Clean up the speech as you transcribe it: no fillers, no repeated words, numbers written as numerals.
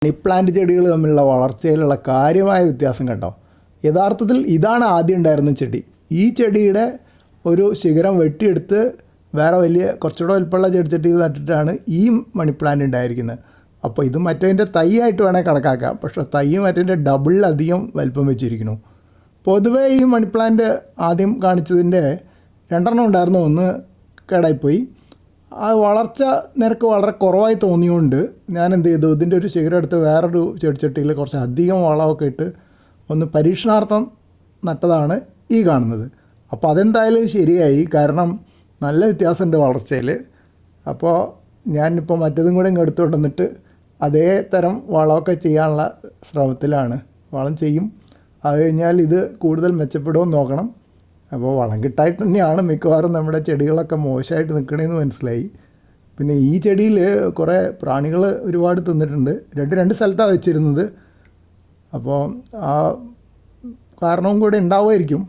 Money plant ചെടികൾ തമ്മിലുള്ള വളർച്ചയിലുള്ള കാര്യമായ വ്യത്യാസം കണ്ടോ. യഥാർത്ഥത്തിൽ ഇതാണ് ആദ്യം ഉണ്ടായിരുന്ന ചെടി. ഈ ചെടിയുടെ ഒരു ശിഖരം വെട്ടിയെടുത്ത് വേറെ വലിയ കുറച്ചുകൂടെ വലിപ്പമുള്ള ചെടിച്ചട്ടിയിൽ നട്ടിട്ടാണ് ഈ മണി പ്ലാന്റ് ഉണ്ടായിരിക്കുന്നത്. അപ്പോൾ ഇത് മറ്റേതിൻ്റെ തൈ ആയിട്ട് വേണേൽ കണക്കാക്കാം. പക്ഷേ തൈ മറ്റേതിൻ്റെ ഡബിളിലധികം വലിപ്പം വെച്ചിരിക്കുന്നു. പൊതുവേ ഈ മണി പ്ലാന്റ് ആദ്യം കാണിച്ചതിൻ്റെ 2 ഉണ്ടായിരുന്നു, ഒന്ന് കേടായിപ്പോയി. ആ വളർച്ച നിരക്ക് വളരെ കുറവായി തോന്നിയുകൊണ്ട് ഞാൻ എന്ത് ചെയ്തു, ഇതിൻ്റെ ഒരു ശിഖരം എടുത്ത് വേറൊരു ചെടിച്ചട്ടിയിൽ കുറച്ച് അധികം വളമൊക്കെ ഇട്ട് ഒന്ന് പരീക്ഷണാർത്ഥം നട്ടതാണ് ഈ കാണുന്നത്. അപ്പോൾ അതെന്തായാലും ശരിയായി, കാരണം നല്ല വ്യത്യാസമുണ്ട് വളർച്ചയിൽ. അപ്പോൾ ഞാനിപ്പോൾ മറ്റതും കൂടെ ഇങ്ങ് എടുത്തുകൊണ്ട് വന്നിട്ട് അതേ തരം വളമൊക്കെ ചെയ്യാനുള്ള ശ്രമത്തിലാണ്. വളം ചെയ്യും, അത് കഴിഞ്ഞാൽ ഇത് കൂടുതൽ മെച്ചപ്പെടുമെന്ന് നോക്കണം. അപ്പോൾ വളം കിട്ടായിട്ട് തന്നെയാണ് മിക്കവാറും നമ്മുടെ ചെടികളൊക്കെ മോശമായിട്ട് നിൽക്കണമെന്ന് മനസ്സിലായി. പിന്നെ ഈ ചെടിയിൽ കുറേ പ്രാണികൾ ഒരുപാട് തിന്നിട്ടുണ്ട്. രണ്ട് സ്ഥലത്താണ് വെച്ചിരുന്നത്. അപ്പോൾ ആ കാരണവും കൂടെ ഉണ്ടാവുമായിരിക്കും.